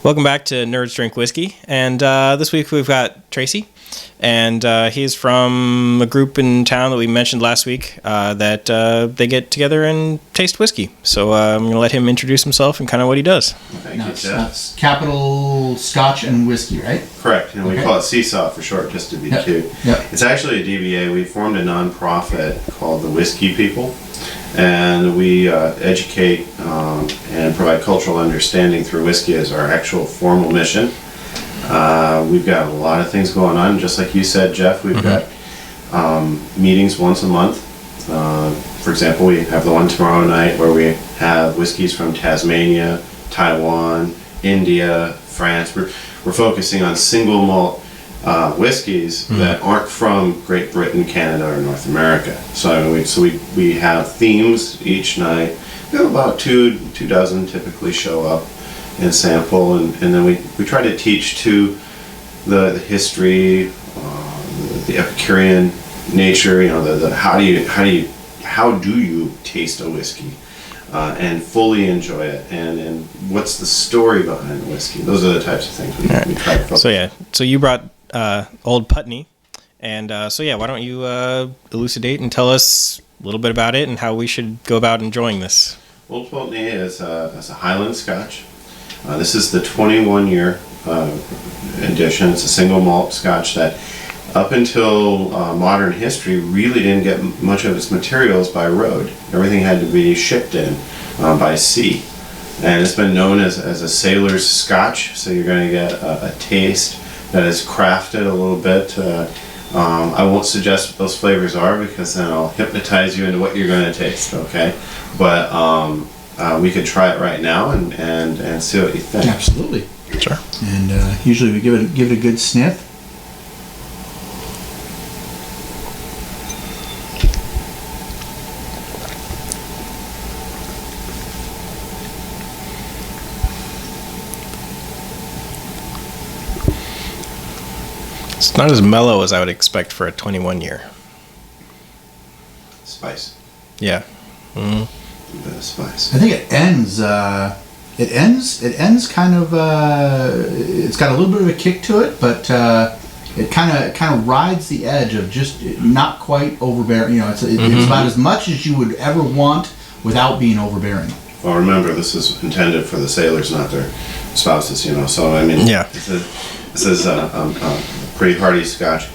Welcome back to Nerds Drink Whiskey, and this week we've got Tracy, and he's from a group in town that we mentioned last week that they get together and taste whiskey. So I'm going to let him introduce himself and kind of what he does. Thank you, Jeff. That's Capital Scotch and Whiskey, right? Correct, and we call it Seesaw for short, just to be cute. Yep. It's actually a DBA. We formed a nonprofit called the Whiskey People, and we educate and provide cultural understanding through whiskey as our actual formal mission. We've got a lot of things going on, just like you said, Jeff. We've got meetings once a month. For example, we have the one tomorrow night where we have whiskeys from Tasmania, Taiwan, India, France. We're focusing on single malt whiskeys that aren't from Great Britain, Canada, or North America. So we have themes each night. We have about two dozen typically show up and sample, and then we try to teach to the history, the Epicurean nature. You know, the how do you taste a whiskey and fully enjoy it, and what's the story behind the whiskey? Those are the types of things we try to focus. So you brought Old Putney, and why don't you elucidate and tell us a little bit about it and how we should go about enjoying this? Old Putney is a Highland Scotch. This is the 21-year edition. It's a single malt Scotch that, up until modern history, really didn't get much of its materials by road. Everything had to be shipped in by sea. And it's been known as a sailor's Scotch, so you're going to get a taste that is crafted a little bit. I won't suggest what those flavors are, because then I'll hypnotize you into what you're going to taste, okay? But we could try it right now and see what you think. Absolutely. Sure. And usually we give it a good sniff. It's not as mellow as I would expect for a 21-year. Spice. Yeah. Mm-hmm. A bit of spice. I think it ends. It ends kind of. It's got a little bit of a kick to it, but it kind of rides the edge of just not quite overbearing. You know, it's about as much as you would ever want without being overbearing. Well, remember, this is intended for the sailors, not their spouses. You know, so I mean, Yeah. This is a pretty hearty Scotch.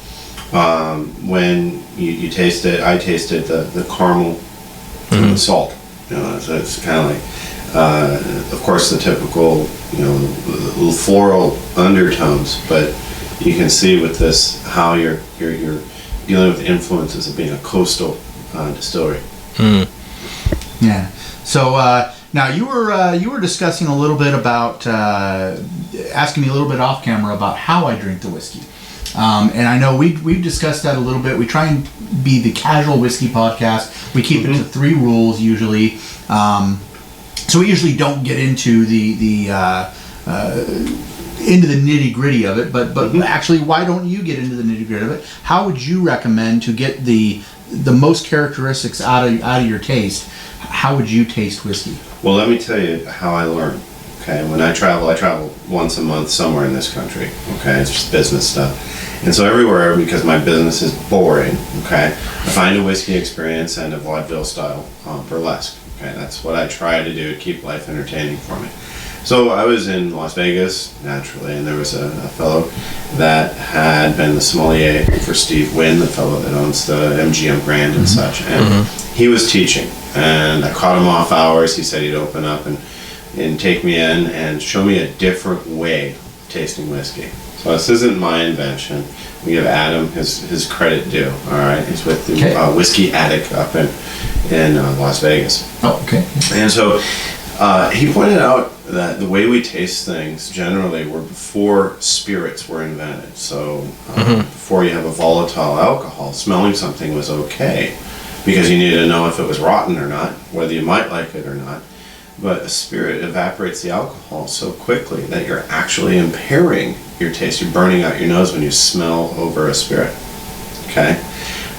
When you taste it, I tasted the caramel and the salt. You know, so it's kind of like, of course, the typical, you know, little floral undertones. But you can see with this how you're dealing with the influences of being a coastal distillery. Yeah. So now you were discussing a little bit about asking me a little bit off camera about how I drink the whiskey. And I know we've discussed that a little bit. We try and be the casual whiskey podcast. We keep it to 3 rules usually. So we usually don't get into the nitty gritty of it. But actually, why don't you get into the nitty gritty of it? How would you recommend to get the most characteristics out of your taste? How would you taste whiskey? Well, let me tell you how I learn. Okay, when I travel once a month somewhere in this country. Okay, it's just business stuff. And so everywhere, because my business is boring, okay, I find a whiskey experience and a vaudeville style burlesque. Okay, that's what I try to do to keep life entertaining for me. So I was in Las Vegas, naturally, and there was a fellow that had been the sommelier for Steve Wynn, the fellow that owns the MGM Grand and such. And he was teaching, and I caught him off hours. He said he'd open up and take me in and show me a different way of tasting whiskey. So this isn't my invention. We give Adam his credit due. All right, he's with the Whiskey Attic up in Las Vegas. Oh, okay. And so he pointed out that the way we taste things generally were before spirits were invented. So before you have a volatile alcohol, smelling something was okay because you needed to know if it was rotten or not, whether you might like it or not. But a spirit evaporates the alcohol so quickly that you're actually impairing your taste. You're burning out your nose when you smell over a spirit. Okay?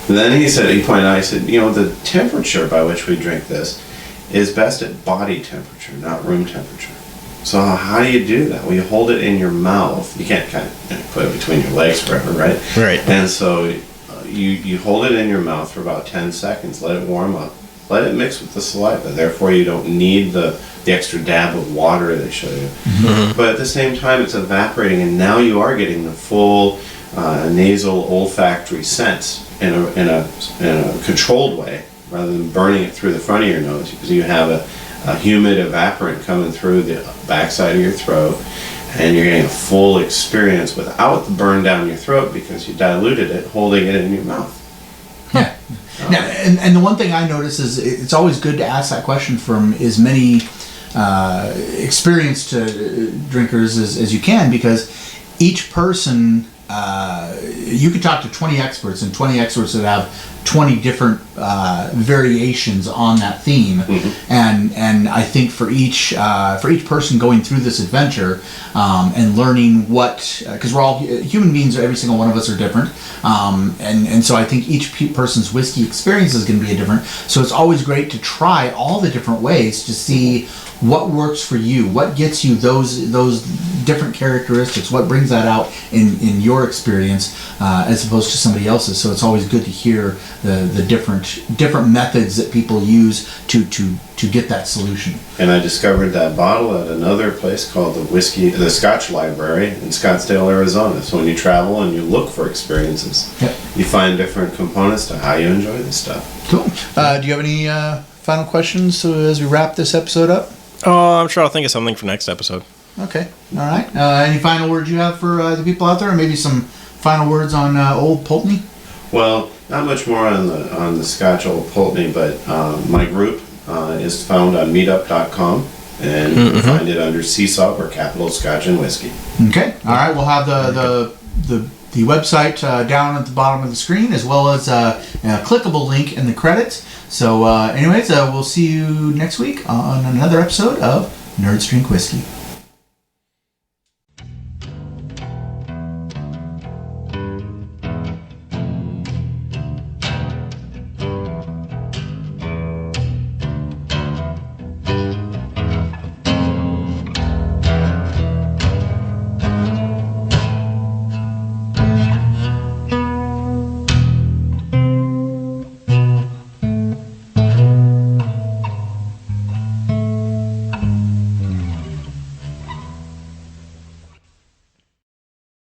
And then he pointed out, you know, the temperature by which we drink this is best at body temperature, not room temperature. So how do you do that? Well, you hold it in your mouth. You can't kind of put it between your legs forever, right? Right. And so you hold it in your mouth for about 10 seconds. Let it warm up. Let it mix with the saliva. Therefore, you don't need the extra dab of water they show you. Mm-hmm. But at the same time, it's evaporating, and now you are getting the full nasal olfactory sense in a controlled way, rather than burning it through the front of your nose, because you have a humid evaporant coming through the backside of your throat, and you're getting a full experience without the burn down your throat because you diluted it, holding it in your mouth. Yeah. Now, and the one thing I notice is it's always good to ask that question from as many experienced drinkers as you can, because each person, you could talk to 20 experts, and 20 experts that have 20 different variations on that theme. Mm-hmm. And I think for each person going through this adventure and learning what, because we're all human beings, every single one of us are different, and so I think each person's whiskey experience is going to be different. So it's always great to try all the different ways to see what works for you, what gets you those different characteristics, what brings that out in your experience as opposed to somebody else's. So it's always good to hear the different methods that people use to get that solution. And I discovered that bottle at another place called the Scotch Library in Scottsdale, Arizona. So when you travel and you look for experiences, Yep. you find different components to how you enjoy this stuff. Cool. Do you have any final questions as we wrap this episode up? Oh, I'm sure I'll think of something for next episode. Okay. All right. Any final words you have for the people out there, or maybe some final words on Old Pulteney? Well, not much more on the Scotch Old Pulteney, but my group is found on meetup.com, and you can find it under Seesaw or Capital Scotch and Whiskey. Okay. All right. We'll have the website down at the bottom of the screen, as well as a clickable link in the credits. So anyways, we'll see you next week on another episode of Nerds Drink Whiskey.